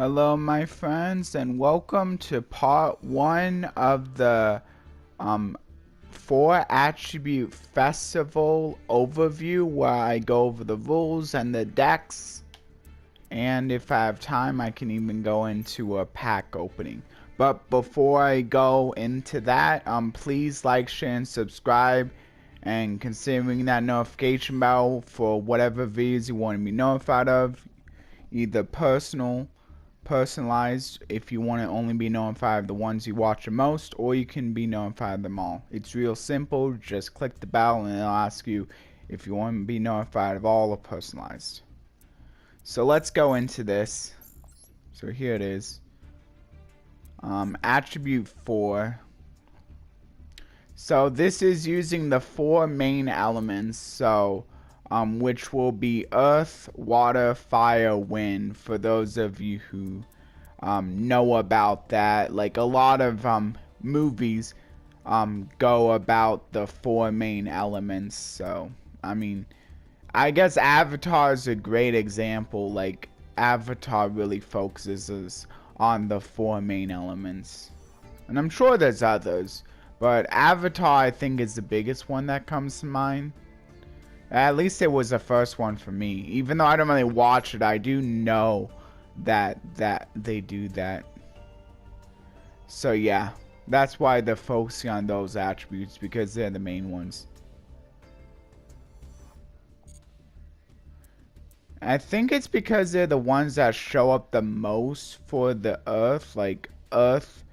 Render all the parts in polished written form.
Hello, my friends, and welcome to part 1 of the 4 Attribute Festival overview, where I go over the rules and the decks, and if I have time I can even go into a pack opening. But before I go into that, please like, share, and subscribe, and considering that notification bell for whatever videos you want to be notified of, either personalized if you want to only be notified of the ones you watch the most, or you can be notified of them all. It's real simple. Just click the bell and it'll ask you if you want to be notified of all or personalized. So let's go into this. So here it is. Attribute 4. So this is using the 4 main elements, so which will be earth, water, fire, wind, for those of you who know about that. Like a lot of movies go about the 4 main elements. So I mean, I guess Avatar is a great example. Like Avatar really focuses on the 4 main elements, and I'm sure there's others, but Avatar I think is the biggest one that comes to mind. At least it was the first one for me. Even though I don't really watch it, I do know that they do that. So yeah, that's why they're focusing on those attributes, because they're the main ones. I think it's because they're the ones that show up the most for the earth. Like earth,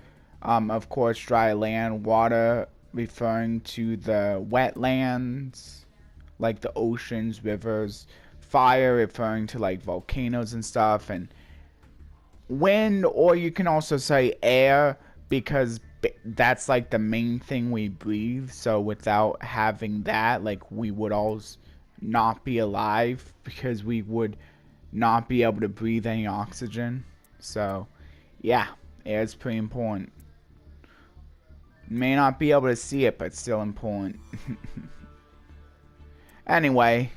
of course, dry land, water referring to the wetlands, like the oceans, rivers, fire referring to like volcanoes and stuff, and wind, or you can also say air, because that's like the main thing we breathe. So without having that, like we would all not be alive, because we would not be able to breathe any oxygen. So yeah, air is pretty important. May not be able to see it, but still important. Anyway,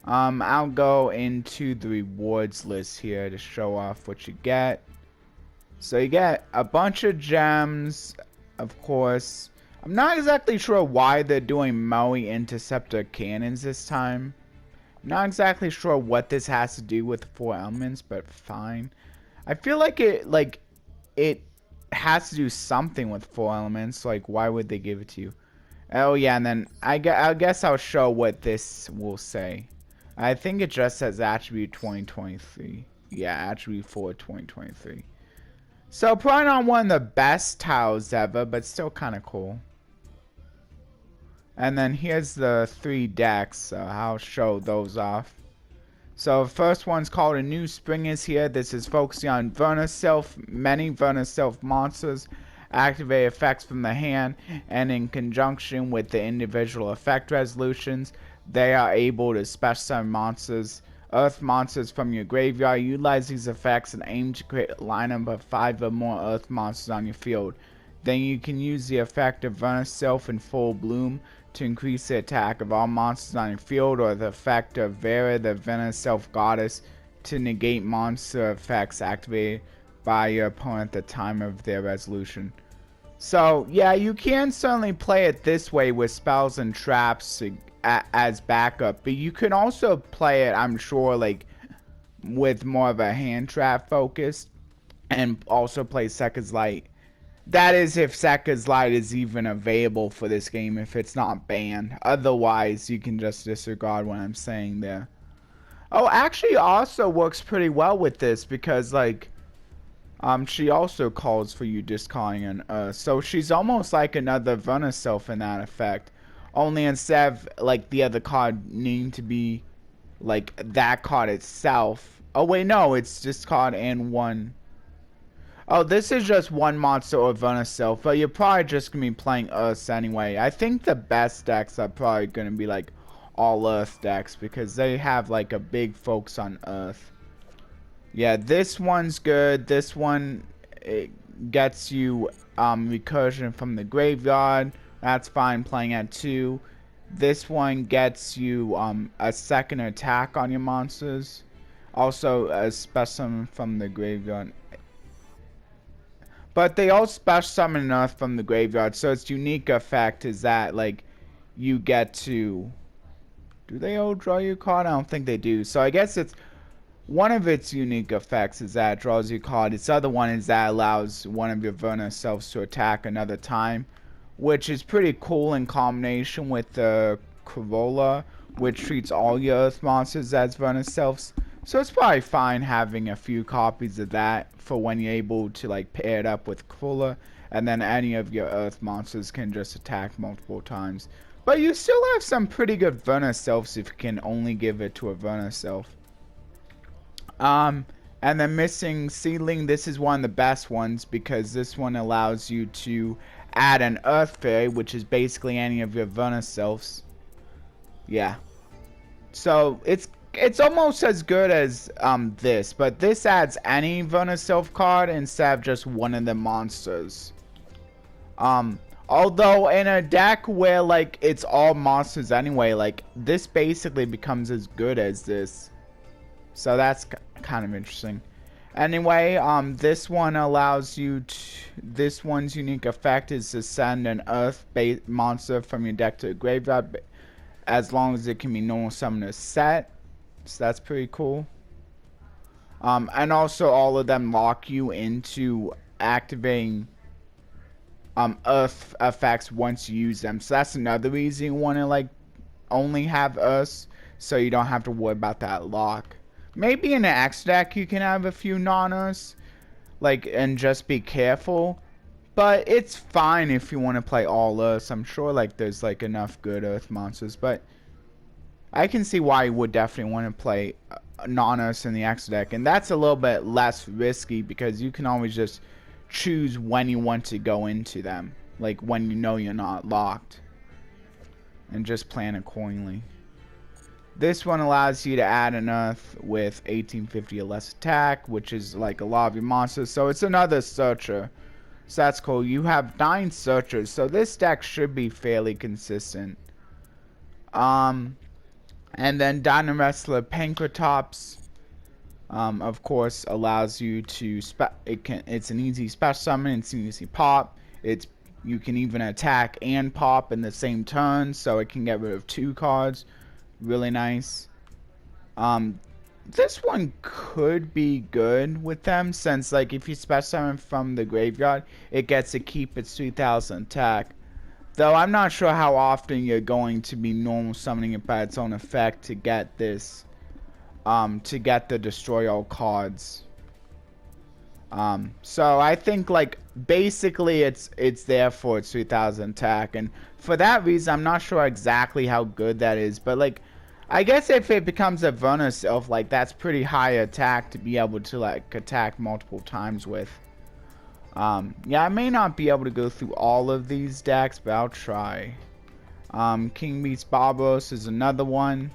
I'll go into the rewards list here to show off what you get. So you get a bunch of gems, of course. I'm not exactly sure why they're doing Moe Interceptor cannons this time. I'm not exactly sure what this has to do with the 4 elements, but fine. I feel like it has to do something with 4 elements. Like, why would they give it to you? Oh yeah, and then I guess I'll show what this will say. I think it just says attribute 2023. Yeah, attribute 4 2023. So probably not one of the best tiles ever, but still kind of cool. And then here's the 3 decks, so I'll show those off. So the first one's called A New Spring is Here. This is focusing on Vernusylph. Many Vernusylph monsters activate effects from the hand, and in conjunction with the individual effect resolutions, they are able to special summon monsters, earth monsters from your graveyard. Utilize these effects and aim to create a lineup of 5 or more earth monsters on your field. Then you can use the effect of Vernusylph in full bloom to increase the attack of all monsters on your field, or the effect of Vera, the Vernusylph goddess, to negate monster effects activated by your opponent at the time of their resolution. So yeah, you can certainly play it this way with spells and traps as backup, but you can also play it, I'm sure, like with more of a hand trap focus, and also play Sekka's Light. That is, if Sekka's Light is even available for this game, if it's not banned. Otherwise, you can just disregard what I'm saying there. Oh, actually also works pretty well with this, because like she also calls for you discarding an earth. So she's almost like another Vernusylph in that effect. Only instead of like the other card needing to be like that card itself. Oh wait, no, it's discard and one. Oh, this is just one monster or Vernusylph, but you're probably just going to be playing Earths anyway. I think the best decks are probably going to be like all Earth decks, because they have like a big focus on Earth. Yeah, this one's good. This one, it gets you recursion from the graveyard. That's fine, playing at 2. This one gets you a second attack on your monsters. Also a specimen from the graveyard. But they all special summon an Earth from the graveyard, so its unique effect is that, like, you get to... Do they all draw you a card? I don't think they do. So I guess it's... One of its unique effects is that it draws you a card. Its other one is that it allows one of your Vernusylphs to attack another time, which is pretty cool in combination with the Corolla, which treats all your Earth monsters as Vernusylphs. So it's probably fine having a few copies of that for when you're able to like pair it up with Corolla, and then any of your Earth monsters can just attack multiple times. But you still have some pretty good Vernusylphs if you can only give it to a Vernusylph. And then missing Seedling, this is one of the best ones because this one allows you to add an Earth Fairy, which is basically any of your Vernusylphs. Yeah. So it's almost as good as this, but this adds any Vernusylph card instead of just one of the monsters. Although in a deck where like it's all monsters anyway, like this basically becomes as good as this. So that's kind of interesting. Anyway, this one allows you to... This one's unique effect is to send an Earth-based monster from your deck to the graveyard, as long as it can be normal summoned set. So that's pretty cool. And also all of them lock you into activating Earth effects once you use them. So that's another reason you want to like only have Earth, so you don't have to worry about that lock. Maybe in an X deck you can have a few non-Earths, like, and just be careful. But it's fine if you want to play all Earths. I'm sure like there's like enough good Earth monsters, but I can see why you would definitely want to play non-Earths in the X deck, and that's a little bit less risky because you can always just choose when you want to go into them, like when you know you're not locked, and just plan accordingly. This one allows you to add an Earth with 1850 or less attack, which is like a lot of your monsters, so it's another searcher. So that's cool. You have 9 searchers, so this deck should be fairly consistent. And then Dino Wrestler Pankratops, of course, allows you to it's an easy special summon, it's an easy pop. You can even attack and pop in the same turn, so it can get rid of 2 cards. Really nice. This one could be good with them, since like if you special summon from the graveyard, it gets to keep its 3000 attack. Though I'm not sure how often you're going to be normal summoning it by its own effect to get this, to get the destroy all cards. So I think like basically it's there for its 3000 attack, and for that reason I'm not sure exactly how good that is, but like I guess if it becomes a Vernusylph, like that's pretty high attack to be able to like attack multiple times with. Yeah, I may not be able to go through all of these decks, but I'll try. King Beast Barbaros is another one.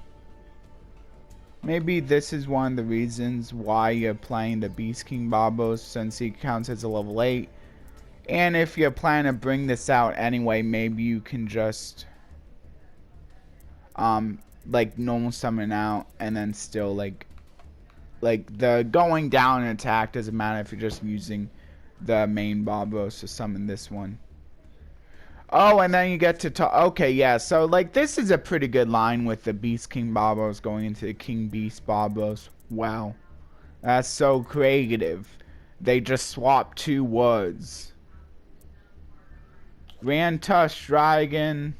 Maybe this is one of the reasons why you're playing the Beast King Barbaros, since he counts as a level 8. And if you're planning to bring this out anyway, maybe you can just like normal summon out, and then still like the going down and attack doesn't matter if you're just using the main Barbaros to summon this one. Oh, and then you get to talk. Okay, yeah, so like this is a pretty good line with the Beast King Barbaros going into the King Beast Barbaros. Wow, that's so creative. They just swapped 2 words. Grand Tusk Dragon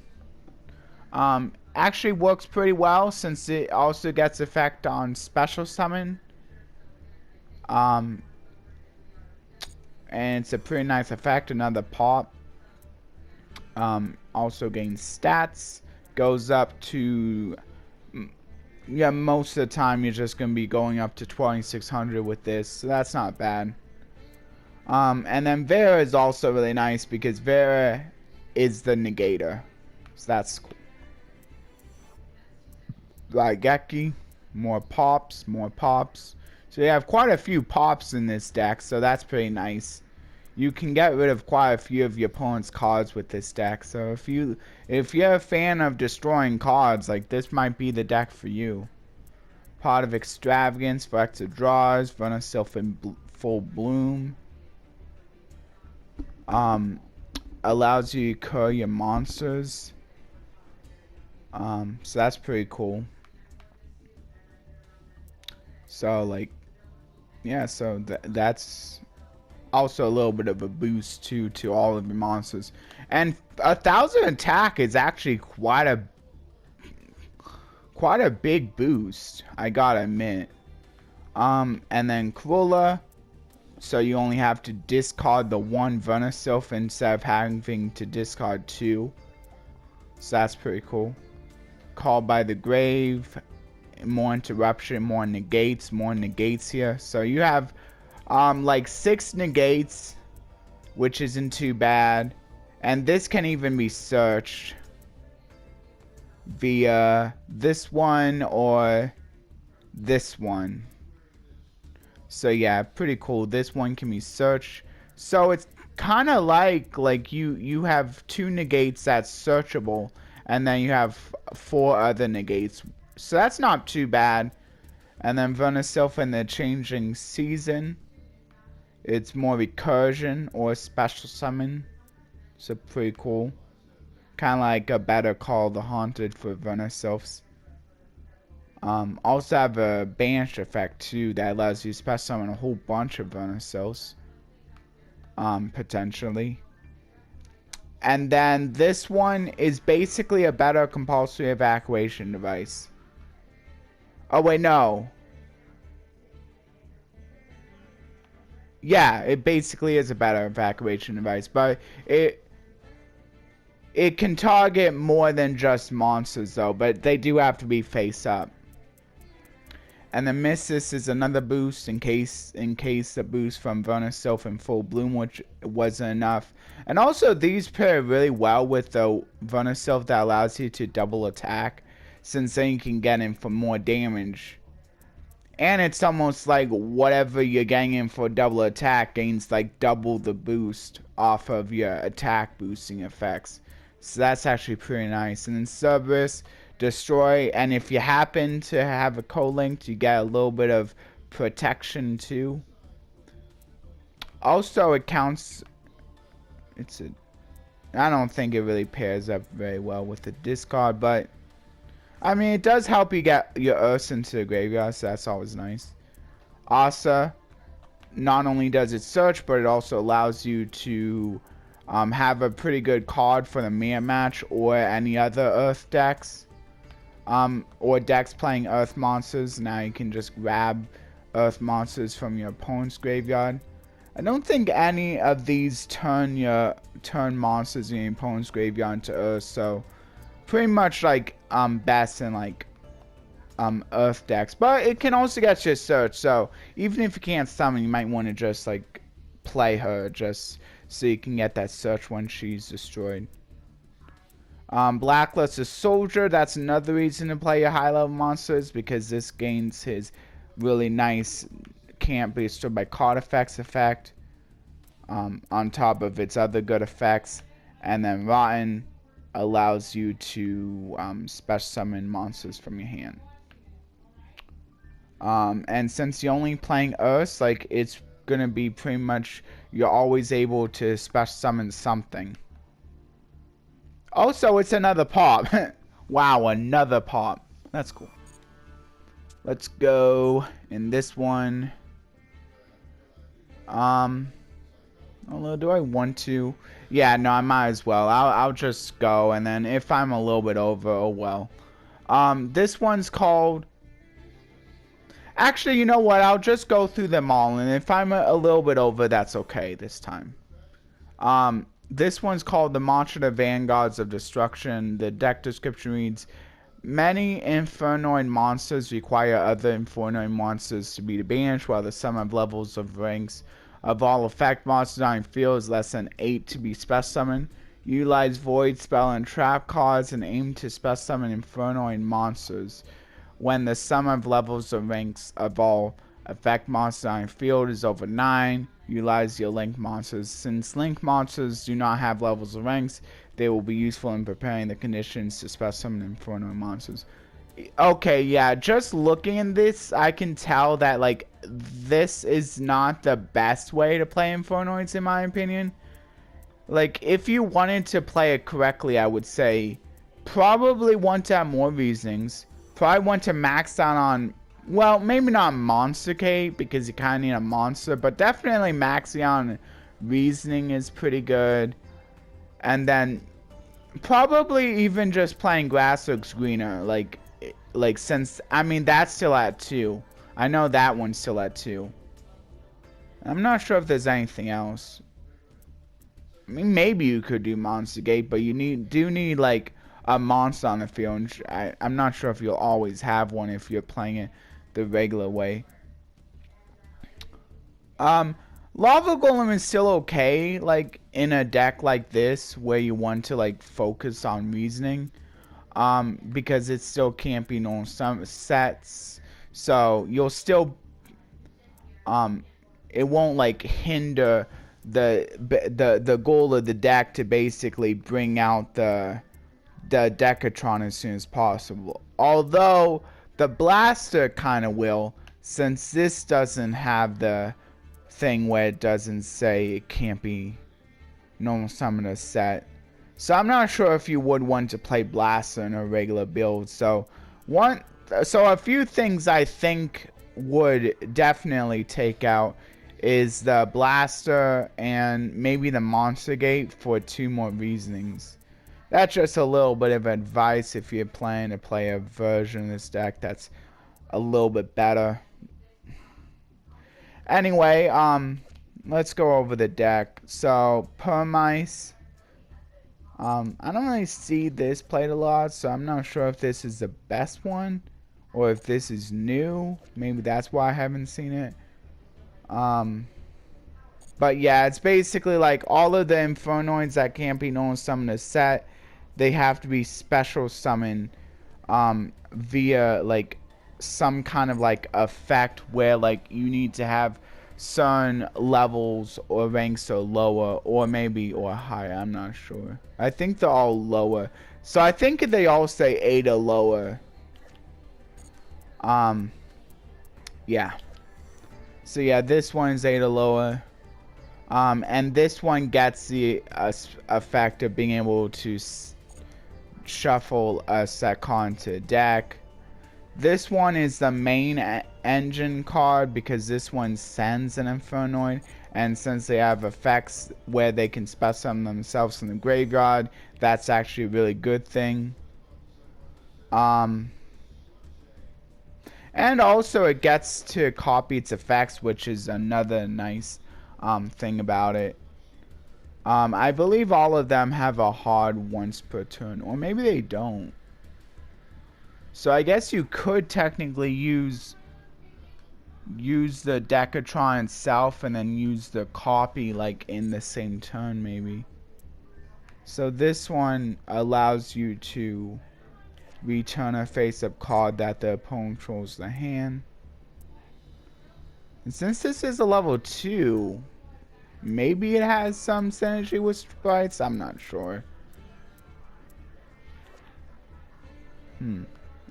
actually works pretty well, since it also gets effect on special summon. And it's a pretty nice effect. Another pop. Also gains stats. Goes up to, yeah, most of the time you're just gonna be going up to 2600 with this, so that's not bad. And then Vera is also really nice because Vera is the negator, so that's cool. Raigeki, more pops, more pops. So you have quite a few pops in this deck, so that's pretty nice. You can get rid of quite a few of your opponent's cards with this deck. So if you're a fan of destroying cards, like this might be the deck for you. Pot of Extravagance for extra draws. Vernusylph in full bloom. Allows you to cure your monsters. So that's pretty cool. So like, yeah, so that's also a little bit of a boost too to all of your monsters. And 1,000 attack is actually quite a big boost, I gotta admit. And then Cruella, so you only have to discard the one Vernusylph instead of having to discard 2. So that's pretty cool. Called by the Grave, more interruption, more negates here. So you have like 6 negates, which isn't too bad. And this can even be searched via this one or this one. So yeah, pretty cool. This one can be searched. So it's kind of like you have 2 negates that's searchable, and then you have 4 other negates. So that's not too bad. And then Vernusylph in the Changing Season, it's more recursion or special summon. So pretty cool. Kind of like a Better Call the Haunted for Vernusylphs. Also have a banish effect too that allows you to special summon a whole bunch of Vernusylphs. Potentially. And then this one is basically a better compulsory evacuation device. Oh wait, no. Yeah, it basically is a better evacuation device, but it can target more than just monsters though, but they do have to be face up. And the Missus is another boost in case the boost from Vernusylph in full bloom, which wasn't enough. And also these pair really well with the Vernusylph that allows you to double attack, since then you can get in for more damage. And it's almost like whatever you're getting in for double attack gains like double the boost off of your attack boosting effects. So that's actually pretty nice. And then Cerberus, destroy, and if you happen to have a co-linked, you get a little bit of protection too. Also it counts, I don't think it really pairs up very well with the discard, but I mean it does help you get your Earths into the graveyard, so that's always nice. Asa, not only does it search, but it also allows you to have a pretty good card for the mirror match or any other Earth decks. Or decks playing Earth monsters. Now you can just grab Earth monsters from your opponent's graveyard. I don't think any of these turn monsters in your opponent's graveyard into Earth, so pretty much like best in like Earth decks. But it can also get you a search, so even if you can't summon, you might want to just like play her just so you can get that search when she's destroyed. Blacklist a soldier. That's another reason to play your high level monsters, because this gains his really nice can't be destroyed by card effects effect on top of its other good effects. And then Rotten allows you to special summon monsters from your hand. And since you're only playing Earths, like it's gonna be pretty much you're always able to special summon something. Also, it's another pop. Wow, another pop. That's cool. Let's go in this one. Although, do I want to? Yeah, no, I might as well. I'll just go, and then if I'm a little bit over, oh well. This one's called... Actually, you know what? I'll just go through them all, and if I'm a little bit over, that's okay this time. This one's called the Mantra to Vanguards of Destruction. The deck description reads, many Infernoid monsters require other Infernoid monsters to be banished, while the sum of levels of ranks of all effect monsters on your field is less than 8 to be special summoned. Utilize Void, Spell, and Trap cards and aim to special summon Infernoid monsters when the sum of levels of ranks of all effect monsters on your field is over 9. Utilize your link monsters. Since link monsters do not have levels of ranks, they will be useful in preparing the conditions to special summon Infernoid monsters. Okay, yeah, just looking at this, I can tell that, like, this is not the best way to play Infernoids, in my opinion. Like, if you wanted to play it correctly, I would say probably want to have more reasonings. Probably want to max out on, well, maybe not Monster Gate, because you kind of need a monster, but definitely maxing out on reasoning is pretty good. And then probably even just playing Grass Looks Greener, like since, I mean, that's still at 2. I know that one's still at 2. I'm not sure if there's anything else. I mean, maybe you could do Monster Gate, but you do need like a monster on the field. I'm not sure if you'll always have one if you're playing it the regular way. Lava Golem is still okay, like in a deck like this where you want to like focus on reasoning, because it's still camping on some sets, so you'll still, it won't like hinder the goal of the deck to basically bring out the Decatron as soon as possible. Although the blaster kind of will, since this doesn't have the thing where it doesn't say it can't be normal summoner set. So I'm not sure if you would want to play blaster in a regular build. So a few things I think would definitely take out is the blaster and maybe the monster gate for 2 more reasonings. That's just a little bit of advice if you're planning to play a version of this deck that's a little bit better. Anyway, let's go over the deck. So, Permice. I don't really see this played a lot, so I'm not sure if this is the best one or if this is new. Maybe that's why I haven't seen it. But yeah, it's basically like all of the Infernoids that can't be normal summoned in a set, they have to be special summoned via like some kind of like effect where like you need to have certain levels or ranks or lower or maybe or higher. I'm not sure. I think they're all lower. So I think they all say 8 or lower. Yeah. So yeah, this one's 8 or lower. And this one gets the effect of being able to shuffle a set card into a deck. This one is the main engine card because this one sends an Infernoid, and since they have effects where they can special summon themselves in the graveyard, that's actually a really good thing. And also it gets to copy its effects, which is another nice thing about it. I believe all of them have a hard once per turn, or maybe they don't. So I guess you could technically use the Decatron itself and then use the copy like in the same turn maybe. So this one allows you to return a face-up card that the opponent controls the hand. And since this is a level 2, maybe it has some synergy with sprites, I'm not sure.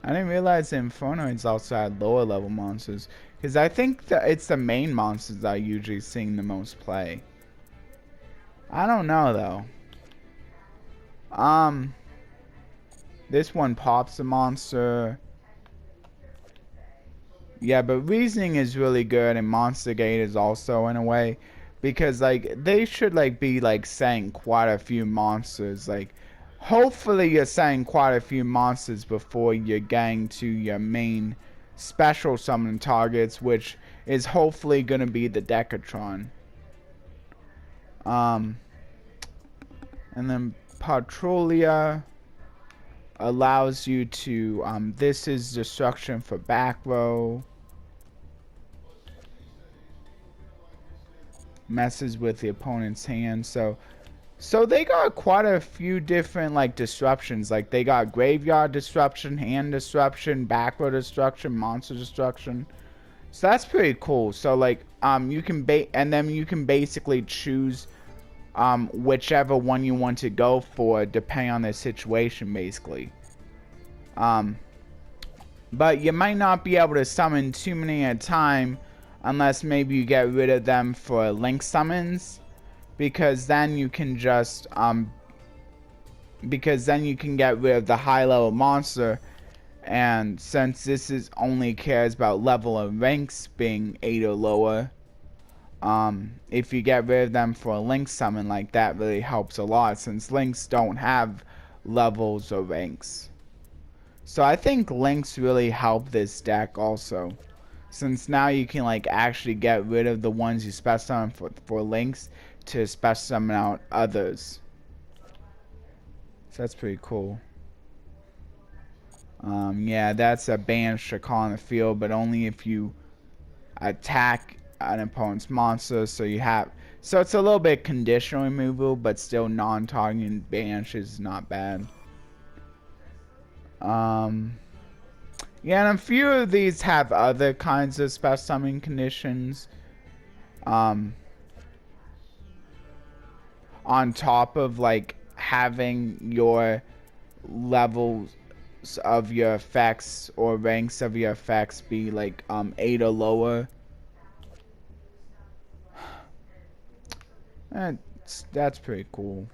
I didn't realize the Infernoids also had lower level monsters, because I think that it's the main monsters that I usually seeing the most play. I don't know though. This one pops a monster. Yeah, but reasoning is really good, and Monster Gate is also in a way, because like they should like be like saying quite a few monsters. Like hopefully you're saying quite a few monsters before you're getting to your main special summon targets, which is hopefully gonna be the Decatron. And then Patrouilla allows you to this is destruction for back row. Messes with the opponent's hand, so they got quite a few different like disruptions. Like they got graveyard disruption, hand disruption, back row destruction, monster destruction. So that's pretty cool. So like you can and then you can basically choose whichever one you want to go for depending on the situation basically. But you might not be able to summon too many at a time unless maybe you get rid of them for link summons, because then you can just get rid of the high level monster. And since this is only cares about level of ranks being 8 or lower, if you get rid of them for a link summon, like, that really helps a lot, since links don't have levels or ranks. So I think links really help this deck also, since now you can, like, actually get rid of the ones you special summon for links to special summon out others. So that's pretty cool. Yeah, that's a banish call on the field, but only if you attack an opponent's monster. So it's a little bit conditional removal, but still non-targeting banish is not bad. Yeah, and a few of these have other kinds of special summoning conditions. On top of, like, having your levels of your effects or ranks of your effects be, like, 8 or lower. That's pretty cool.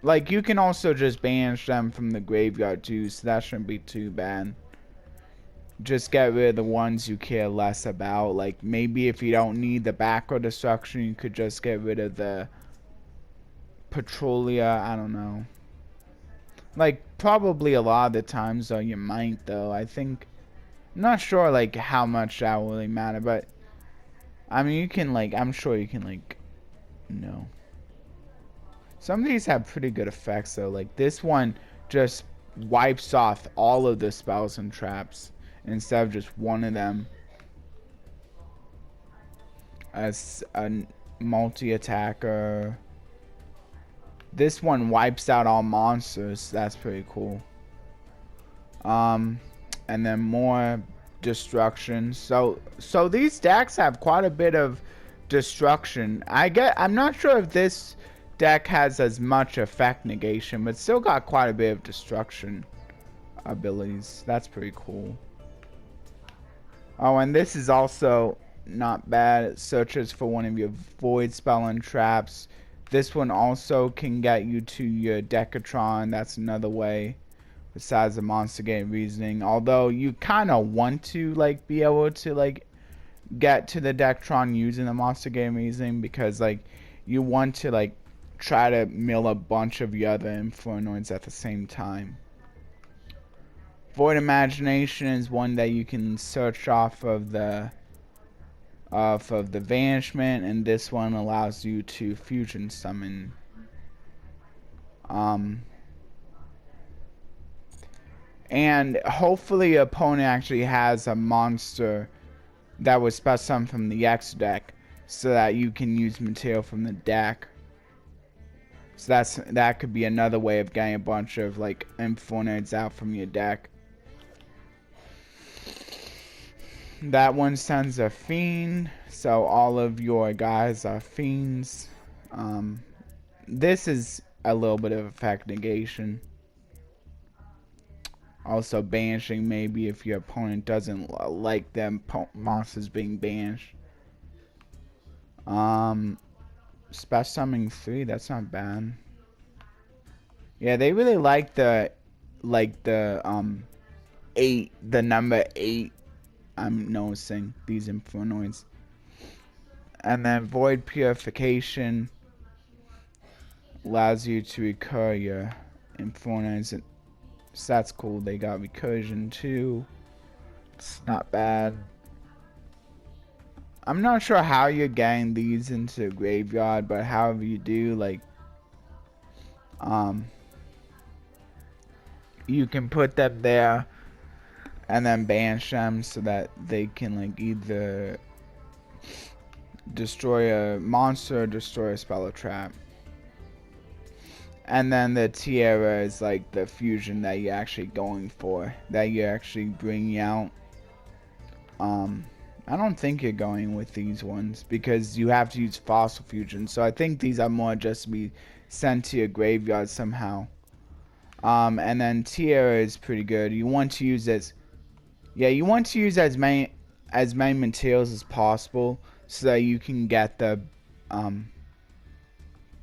Like, you can also just banish them from the graveyard too, so that shouldn't be too bad. Just get rid of the ones you care less about. Like, maybe if you don't need the backward destruction, you could just get rid of the Petrolia. I don't know. Like, probably a lot of the times, though, you might, though. I'm not sure, like, how much that will really matter, but, I mean, you can, like, I'm sure you can, like, no. Some of these have pretty good effects, though. Like, this one just wipes off all of the spells and traps instead of just one of them. As a multi-attacker. This one wipes out all monsters. That's pretty cool. And then more destruction. So these decks have quite a bit of destruction. I'm not sure if this deck has as much effect negation, but still got quite a bit of destruction abilities. That's pretty cool. Oh, and this is also not bad. It searches for one of your void spell and traps. This one also can get you to your Decatron. That's another way besides the monster game reasoning. Although you kind of want to, like, be able to, like, get to the Decatron using the monster game reasoning, because, like, you want to, like, try to mill a bunch of the other Infernoids at the same time. Void Imagination is one that you can search off of the Vanishment, and this one allows you to fusion summon. And hopefully your opponent actually has a monster that was special summoned from the X deck, so that you can use material from the deck. So that could be another way of getting a bunch of, like, Infernoids out from your deck. That one sends a fiend, so all of your guys are fiends. This is a little bit of effect negation. Also banishing, maybe if your opponent doesn't like them monsters being banished. Special summoning 3, that's not bad. Yeah, they really like the 8, the number 8. I'm noticing these Infernoids. And then Void Purification allows you to recur your Infernoids. So that's cool. They got recursion too. It's not bad. I'm not sure how you're getting these into the graveyard, but however you do, like, you can put them there and then banish them so that they can, like, either destroy a monster or destroy a spell or trap. And then the Tiara is, like, the fusion that you're actually going for, that you're actually bringing out. I don't think you're going with these ones because you have to use fossil fusion, so I think these are more just to be sent to your graveyard somehow. And then Tiara is pretty good. You want to use this Yeah, you want to use as many materials as possible so that you can get the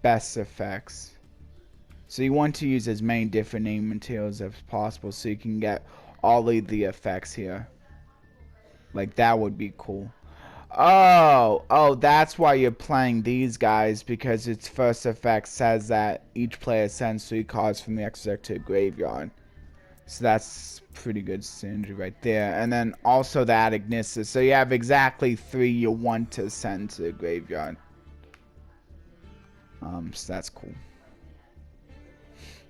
best effects. So you want to use as many different name materials as possible so you can get all of the effects here. Like, that would be cool. Oh, that's why you're playing these guys, because its first effect says that each player sends 3 cards from the extra deck to the graveyard. So that's pretty good synergy right there. And then also the Ignisis. So you have exactly 3 you want to send to the graveyard. So that's cool.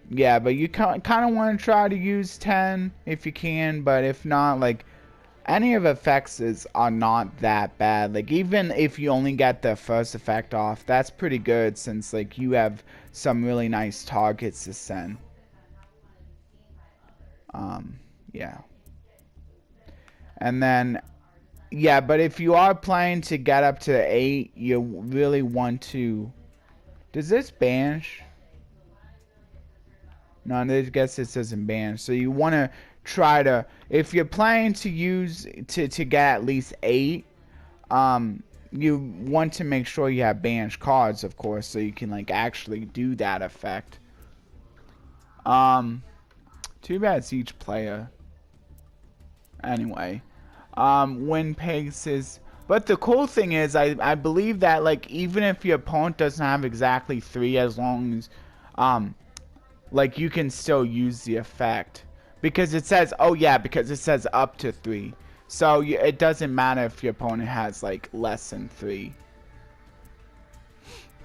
Yeah, but you kind of want to try to use 10 if you can, but if not, like, any of effects are not that bad. Like, even if you only get the first effect off, that's pretty good, since like you have some really nice targets to send. Yeah. And then, yeah, but if you are planning to get up to 8, you really want to... Does this banish? No, I guess this doesn't banish. So you want to try to... If you're planning to use... To get at least 8, you want to make sure you have banished cards, of course, so you can, like, actually do that effect. Too bad it's each player. Anyway, win pace is... But the cool thing is, I believe that, like, even if your opponent doesn't have exactly 3, as long as, like, you can still use the effect. Because it says, oh yeah, because it says up to 3. So it doesn't matter if your opponent has, like, less than 3.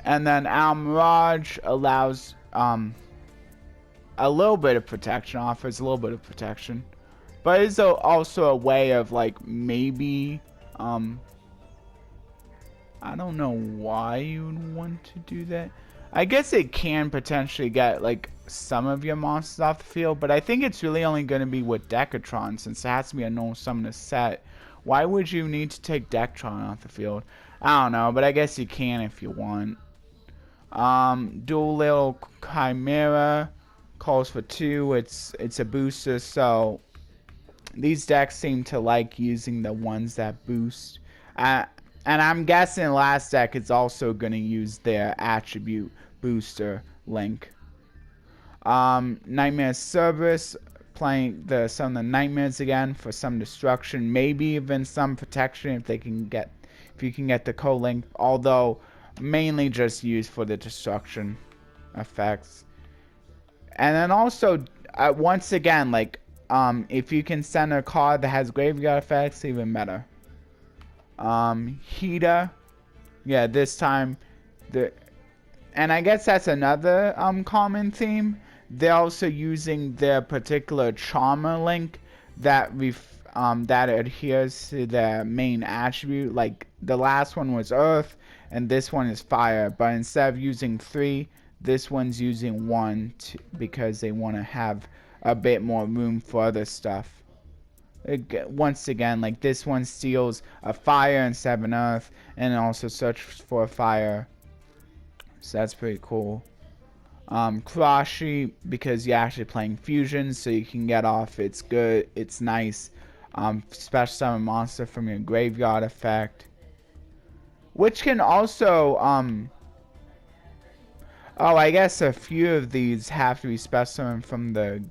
And then Mirage allows, a little bit of protection, offers a little bit of protection. But it's also a way of, like, maybe, I don't know why you would want to do that. I guess it can potentially get, like, some of your monsters off the field, but I think it's really only going to be with Decatron, since it has to be a normal summon set. Why would you need to take Decatron off the field? I don't know, but I guess you can if you want. Duel Little Chimera calls for 2. It's a booster, so these decks seem to like using the ones that boost. And I'm guessing last deck is also going to use their attribute booster link. Nightmare Cerberus, playing some of the nightmares again for some destruction, maybe even some protection if you can get the co-link, although mainly just used for the destruction effects. And then also, once again, like, if you can send a card that has graveyard effects, even better. Hida, yeah, this time and I guess that's another common theme. They're also using their particular charmer link that that adheres to their main attribute. Like, the last one was earth and this one is fire, but instead of using 3, this one's using 1 because they want to have a bit more room for other stuff. Once again, like, this one steals a fire instead of an earth, and also searches for a fire. So that's pretty cool. Karashi, because you're actually playing fusion, so you can get off. It's good. It's nice. Special summon monster from your graveyard effect, which can also oh, I guess a few of these have to be special summoned from the...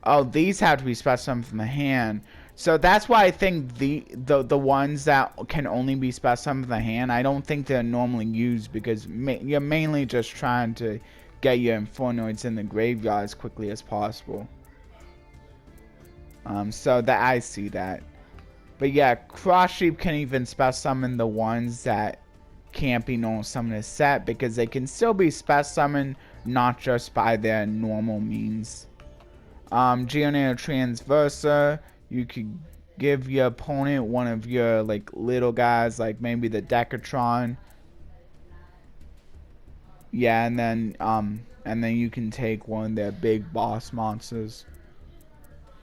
Oh, these have to be special summoned from the hand. So that's why I think the ones that can only be special summoned from the hand, I don't think they're normally used, because you're mainly just trying to get your Infernoids in the graveyard as quickly as possible. So that I see that. But yeah, Cross Sheep can even special summon the ones that can't be normal summoned as set, because they can still be special summoned, not just by their normal means. Geonator Transversa, you could give your opponent one of your, like, little guys, like maybe the Decatron. Yeah, and then you can take one of their big boss monsters.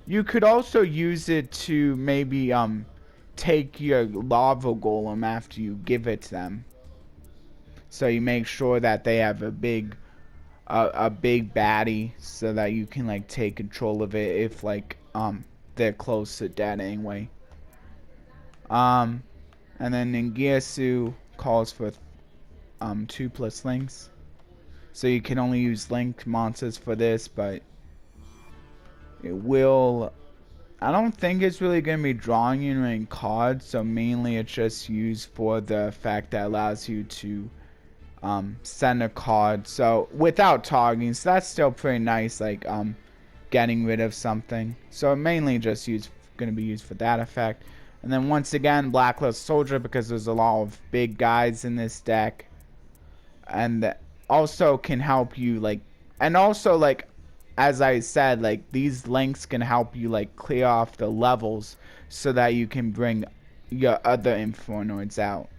You could also use it to maybe take your lava golem after you give it to them. So you make sure that they have a big baddie, so that you can, like, take control of it if, like, they're close to dead anyway. And then Ningirsu calls for 2+ links. So you can only use linked monsters for this, but it will... I don't think it's really going to be drawing you any cards, so mainly it's just used for the fact that allows you to send a card, so without targeting, so that's still pretty nice, like getting rid of something. So mainly just going to be used for that effect. And then once again, Blacklist Soldier, because there's a lot of big guys in this deck, and that also can help you, like, and also, like, as I said, like, these links can help you, like, clear off the levels so that you can bring your other Infernoids out.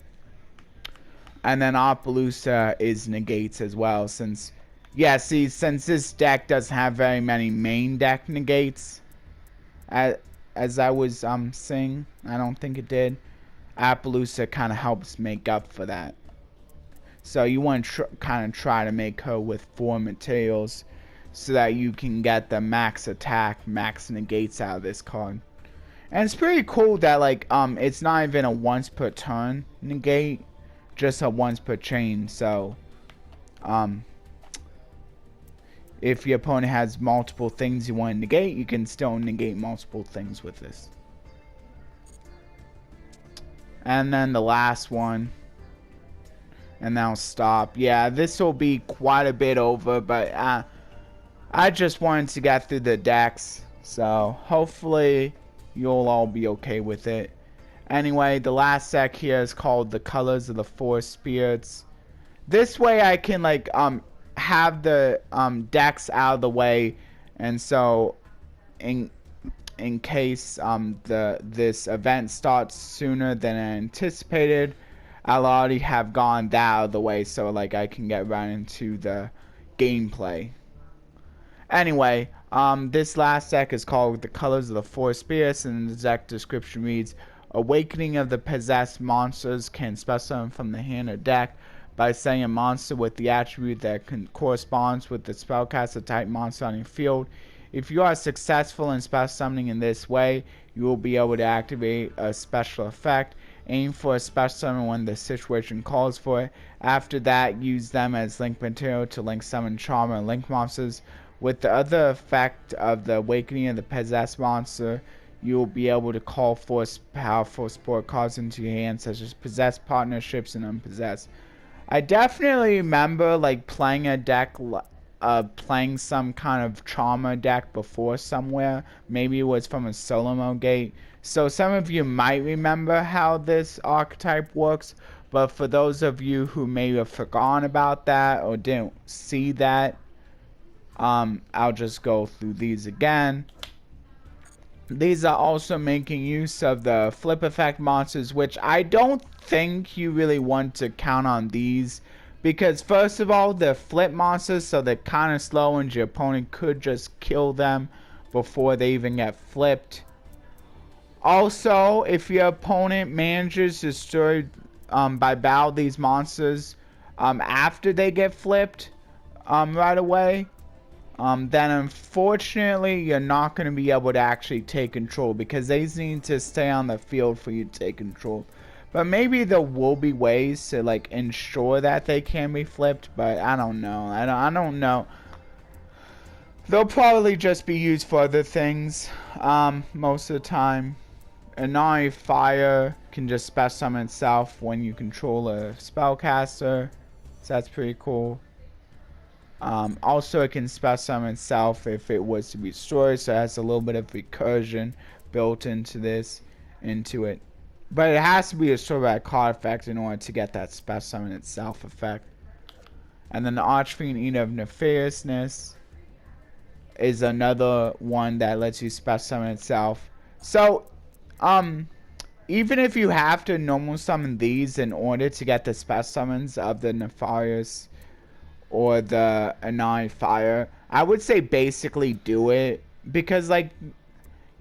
And then Appaloosa is negates as well, since, yeah, see, since this deck doesn't have very many main deck negates, as I was saying, I don't think it did. Appaloosa kind of helps make up for that. So you want to kind of try to make her with 4 materials, so that you can get the max attack, max negates out of this card. And it's pretty cool that, like, it's not even a once per turn negate, just a once per chain. So if your opponent has multiple things you want to negate, you can still negate multiple things with this. And then the last one, and then I'll stop. Yeah, this will be quite a bit over, but I just wanted to get through the decks, so hopefully you'll all be okay with it. Anyway, the last deck here is called the Colors of the Four Spirits. This way I can, like, have the decks out of the way, and so in case this event starts sooner than anticipated, I'll already have gone that out of the way, so, like, I can get right into the gameplay. Anyway, this last deck is called the Colors of the Four Spirits, and the deck description reads: Awakening of the Possessed Monsters can specify from the hand or deck by setting a monster with the attribute that corresponds with the spellcaster type monster on your field. If you are successful in spell summoning in this way, you will be able to activate a special effect. Aim for a special summon when the situation calls for it. After that, use them as link material to link summon Charmer and link monsters. With the other effect of the Awakening of the Possessed Monster, you will be able to call forth powerful support cards into your hand, such as Possessed, Partnerships, and Unpossessed. I definitely remember, like, playing a deck, playing some kind of Charmer deck before somewhere. Maybe it was from a solo mode gate. So some of you might remember how this archetype works, but for those of you who may have forgotten about that or didn't see that, I'll just go through these again. These are also making use of the flip effect monsters, which I don't think you really want to count on these, because first of all, they're flip monsters, so they're kind of slow and your opponent could just kill them before they even get flipped. Also, if your opponent manages to destroy by battle these monsters after they get flipped right away, then unfortunately you're not going to be able to actually take control, because they need to stay on the field for you to take control. But maybe there will be ways to, like, ensure that they can be flipped, but I don't know. I don't know. They'll probably just be used for other things most of the time. Infernoid Fire can just spell summon itself when you control a spellcaster, so that's pretty cool. Also, it can spell summon itself if it was to be destroyed, so it has a little bit of recursion built into it. But it has to be destroyed by a card effect in order to get that spell summon itself effect. And then the Archfiend Eater of Nefariousness is another one that lets you spell summon itself. So, even if you have to normal summon these in order to get the spell summons of the Nefarious or the Infernoid Fire, I would say basically do it, because, like,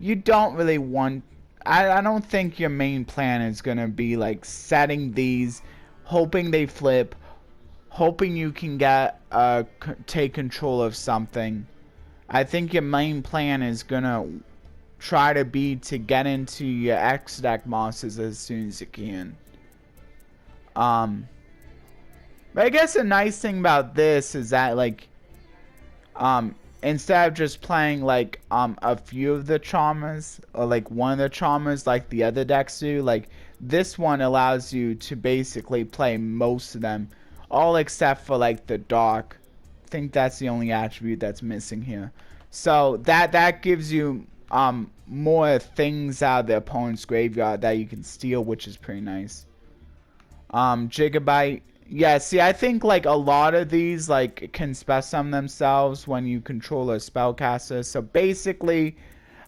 you don't really want... I don't think your main plan is gonna be, like, setting these, hoping they flip, hoping you can get take control of something. I think your main plan is gonna try to be to get into your X deck monsters as soon as you can. But I guess the nice thing about this is that, like, instead of just playing, like, a few of the Charmers, or, like, one of the Charmers, like the other decks do, like, this one allows you to basically play most of them, all except for, like, the Dark. I think that's the only attribute that's missing here. So, that gives you, more things out of the opponent's graveyard that you can steal, which is pretty nice. Gigabyte. Yeah, see, I think, like, a lot of these, like, can spell summon themselves when you control a spellcaster. So, basically,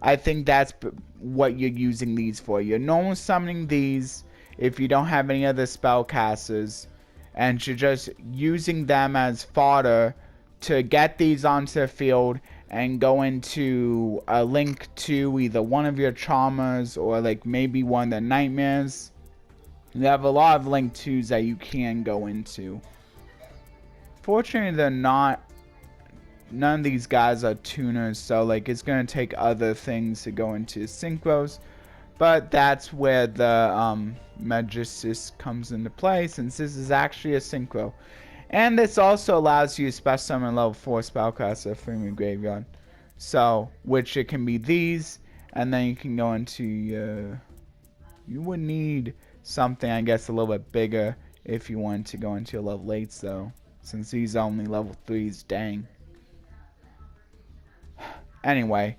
I think that's what you're using these for. You're normal summoning these if you don't have any other spellcasters. And you're just using them as fodder to get these onto the field and go into a link to either one of your Charmers or, like, maybe one of the Nightmares. You have a lot of link 2s that you can go into. Fortunately, they're not... None of these guys are tuners, so, like, it's going to take other things to go into synchros. But that's where the Magistus comes into play, since this is actually a synchro. And this also allows you to special summon level 4 spellcaster from your graveyard. So, which it can be these, and then you can go into your... You would need something, I guess, a little bit bigger if you want to go into your level 8s, though. Since these are only level 3s, dang. Anyway,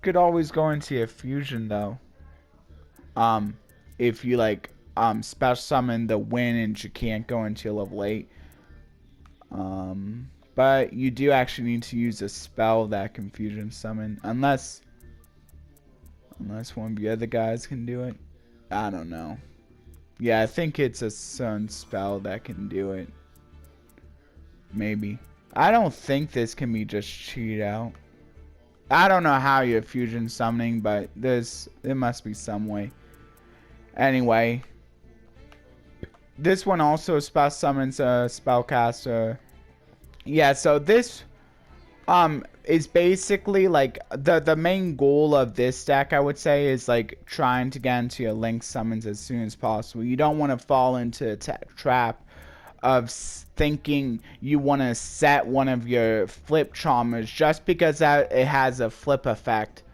could always go into your fusion, though. If you, like, special summon the win and you can't go into your level 8. But you do actually need to use a spell that can fusion summon, unless one of the other guys can do it. I don't know. Yeah, I think it's a certain spell that can do it. Maybe. I don't think this can be just cheated out. I don't know how you're fusion summoning, but there must be some way. Anyway. This one also spell summons a spellcaster. Yeah, so this is basically, like, the main goal of this deck, I would say, is, like, trying to get into your link summons as soon as possible. You don't want to fall into a trap of thinking you want to set one of your flip Charmers just because it has a flip effect,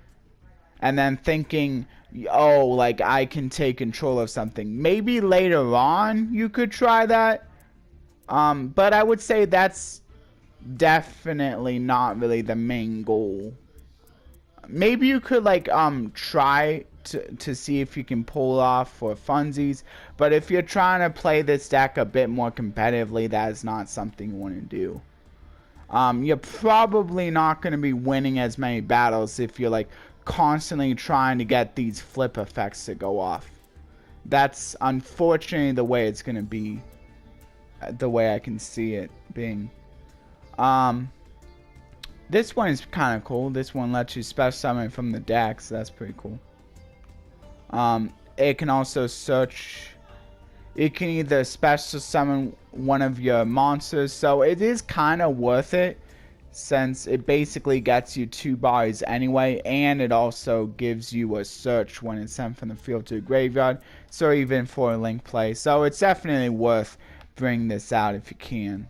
and then thinking, oh, like, I can take control of something. Maybe later on you could try that, but I would say that's definitely not really the main goal. Maybe you could, like, try to see if you can pull it off for funsies, but if you're trying to play this deck a bit more competitively, that is not something you want to do. You're probably not going to be winning as many battles if you're, like, constantly trying to get these flip effects to go off. That's unfortunately the way it's going to be, the way I can see it being. This one is kind of cool. This one lets you special summon from the deck, so that's pretty cool. It can also search. It can either special summon one of your monsters, so it is kind of worth it, since it basically gets you 2 bodies anyway, and it also gives you a search when it's sent from the field to a graveyard, so even for a link play. So it's definitely worth bringing this out if you can.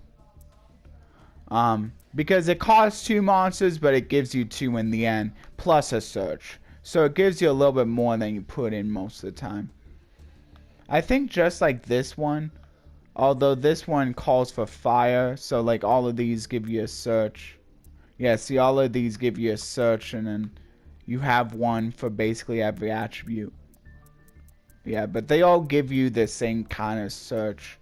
Because it costs 2 monsters, but it gives you 2 in the end, plus a search. So it gives you a little bit more than you put in most of the time. I think just like this one, although this one calls for fire, so, like, all of these give you a search. Yeah, see, all of these give you a search, and then you have one for basically every attribute. Yeah, but they all give you the same kind of search.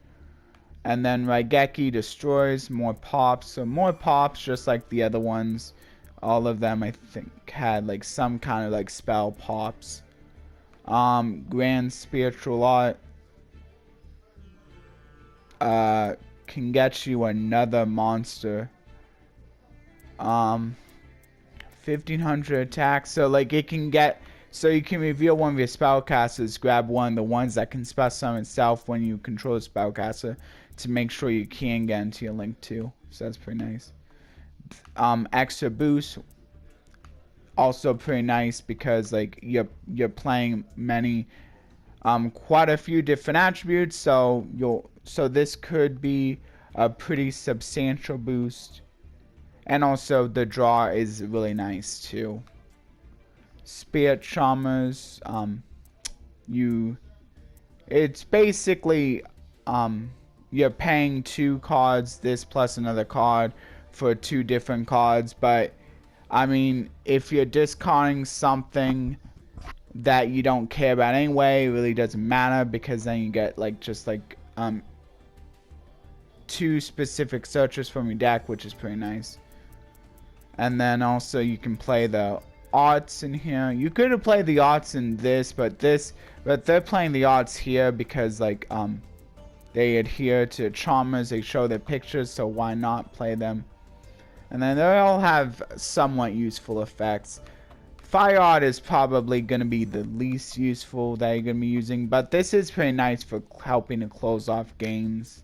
And then Raigeki destroys, more pops. So more pops, just like the other ones. All of them, I think, had, like, some kind of, like, spell pops. Grand Spiritual Art can get you another monster. 1500 attack. So, like, it can get... So you can reveal one of your spellcasters, grab one of the ones that can spell summon itself when you control the spellcaster, to make sure you can get into your link too. So that's pretty nice. extra boost. Also pretty nice because like you're playing many quite a few different attributes, so this could be a pretty substantial boost. And also the draw is really nice too. Spirit Charmers, it's basically you're paying 2 cards, this plus another card for 2 different cards, but I mean, if you're discarding something that you don't care about anyway, it really doesn't matter, because then you get like just like 2 specific searches from your deck, which is pretty nice. And then also you can play the arts in here. You could have played the arts in this, but they're playing the arts here because like they adhere to Charmers, they show their pictures, so why not play them? And then they all have somewhat useful effects. Fire Art is probably going to be the least useful that you're going to be using, but this is pretty nice for helping to close off games.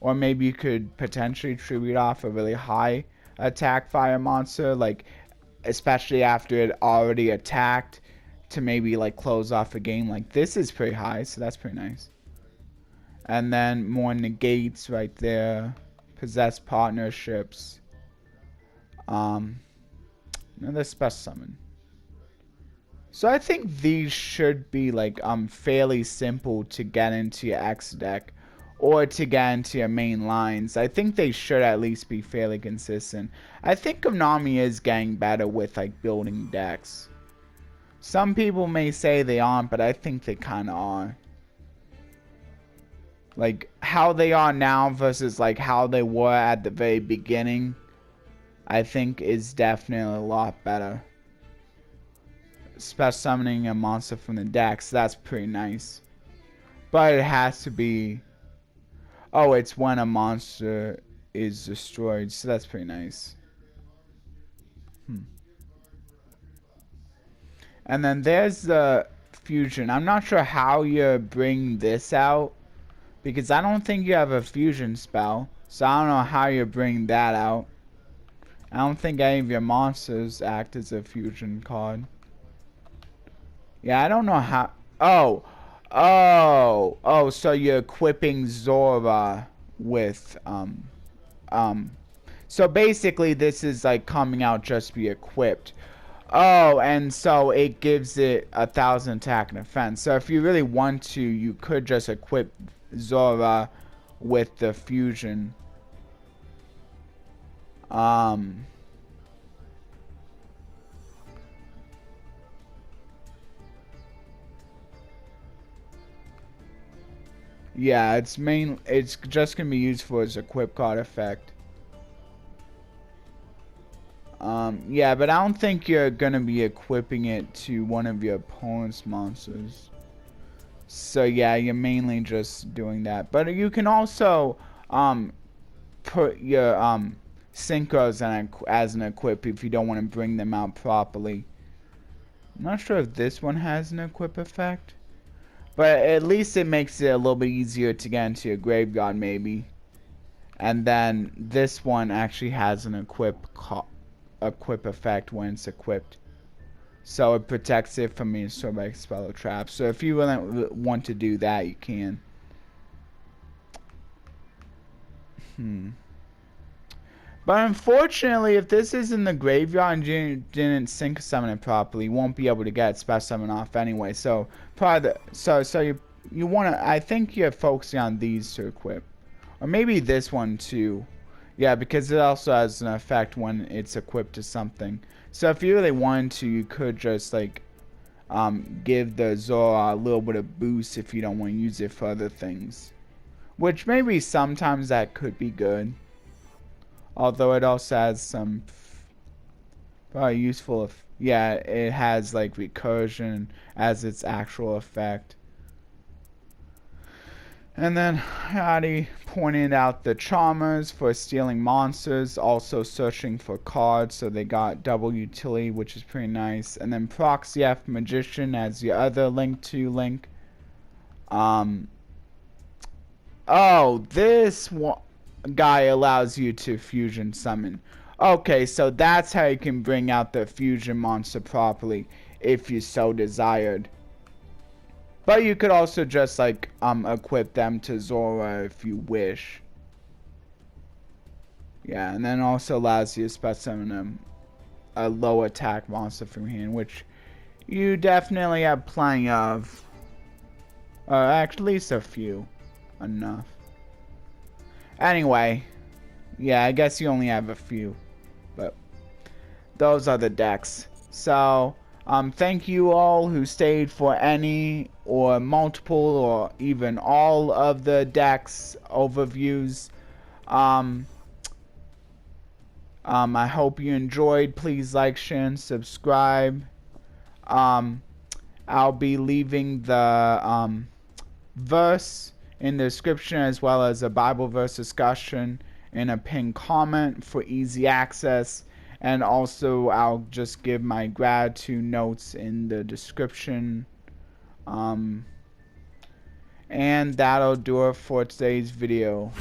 Or maybe you could potentially tribute off a really high attack fire monster, like especially after it already attacked, to maybe like close off a game. Like this is pretty high, so that's pretty nice. And then more negates right there. Possess partnerships. Another special summon. So I think these should be like fairly simple to get into your X deck or to get into your main lines. I think they should at least be fairly consistent. I think Konami is getting better with like building decks. Some people may say they aren't, but I think they kind of are. Like how they are now versus like how they were at the very beginning, I think is definitely a lot better. Special summoning a monster from the deck, so that's pretty nice. But it has to be... Oh, it's when a monster is destroyed, so that's pretty nice. And then there's the fusion. I'm not sure how you bring this out, because I don't think you have a fusion spell. So I don't know how you bring that out. I don't think any of your monsters act as a fusion card. Yeah, I don't know how... Oh, so you're equipping Zora with, so basically this is like coming out just to be equipped. Oh, and so it gives it 1,000 attack and defense. So if you really want to, you could just equip Zora with the fusion. Yeah, it's just gonna be used for its equip card effect. Yeah, but I don't think you're gonna be equipping it to one of your opponent's monsters. So yeah, you're mainly just doing that. But you can also put your synchros as an equip if you don't want to bring them out properly. I'm not sure if this one has an equip effect, but at least it makes it a little bit easier to get into your graveyard maybe. And then this one actually has an equip effect when it's equipped. So it protects it from being destroyed by spell or trap. So if you really want to do that, you can. But unfortunately, if this is in the graveyard and you didn't sync summon it properly, you won't be able to get special summon off anyway. So probably you want to. I think you're focusing on these to equip, or maybe this one too. Yeah, because it also has an effect when it's equipped to something. So if you really wanted to, you could just like give the Zora a little bit of boost if you don't want to use it for other things. Which maybe sometimes that could be good. Although it also has some probably useful. Yeah, it has like recursion as its actual effect. And then I already pointed out the Charmers for stealing monsters, also searching for cards, so they got double utility, which is pretty nice. And then Proxyf Magician as the other link to link. Oh, this one guy allows you to fusion summon. Okay, so that's how you can bring out the fusion monster properly, if you so desired. But you could also just like equip them to Zora if you wish. Yeah, and then also allows you to specimen a low attack monster from hand, which you definitely have plenty of. At least a few. Enough. Anyway, yeah, I guess you only have a few. But those are the decks. So, thank you all who stayed for any or multiple or even all of the decks overviews. I hope you enjoyed. Please like, share, and subscribe. I'll be leaving the verse in the description, as well as a Bible verse discussion in a pinned comment for easy access. And also I'll just give my gratitude notes in the description. And that'll do it for today's video.